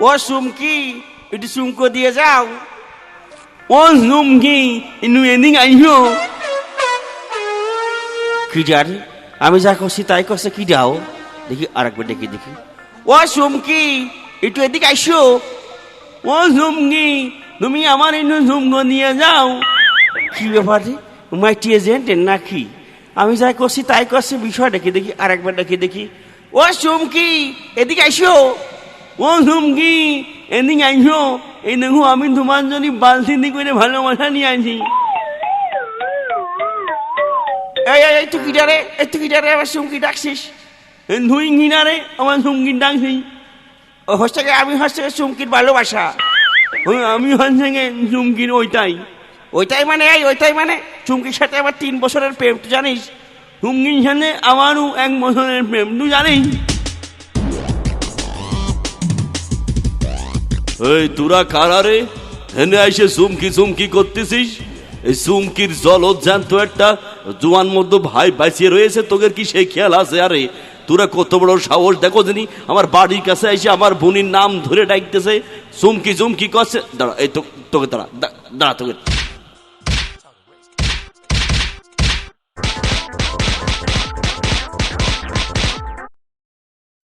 ও সুমকি একটু সুমকো দিয়ে যাও। ও সুমকি ইনু এদিক আইও। কি যার আমি যা করছি তাই করছে কি যাও দেখি আরেকবার ডেকে দেখি। ও সুমকি একটু এদিক আইসো। ও সুমকি তুমি আমার ইনু সুমকো নিয়ে যাও। কি ব্যাপার রে মাইটি এজেন্ট নাকি? আমি যাই করছি তাই করছে বিষয় ডেকে দেখি আরেকবার ডেকে দেখি। ও সুমকি এদিকে আইসো। ও সুমকি এদিকে আইসো। এই দেখো আমি তোমার জন্য বালতি দিয়ে করে ভালোবাসা নিয়ে আসি। এই তুই কিটারে এই তুই কিটারে আমার সুমকি ডাকছিস? ধুই কিনারে আমার সুমকির ডাকছি। ও হচ্ছে আমি হচ্ছে সুমকির ভালোবাসা। আমি হচ্ছে সুমকির ওইটাই ওইটাই মানে এই ওইটাই মানে চুমকির সাথে আমার 3 বছরের প্রেম তুই জানিস? চুমকির সাথে আমারও 1 বছরের প্রেম তুই জানিস? এই তোরা কারারে হেনে আইসে চুমকি চুমকি করতেছিস? এই চুমকির জলত জ্যান্ত একটা জোয়ান মধ্যে ভাই বাঁচিয়ে রয়েছে, তোদের কি সেই খেয়াল আছে? আরে তোরা কত বড় সাহস দেখো জানি আমার বাড়ির কাছে এসে আমার বোনের নাম ধরে ডাকতেছে, চুমকি চুমকি করছে। দাঁড়া এই তোকে দাঁড়া দাঁড়া তোকে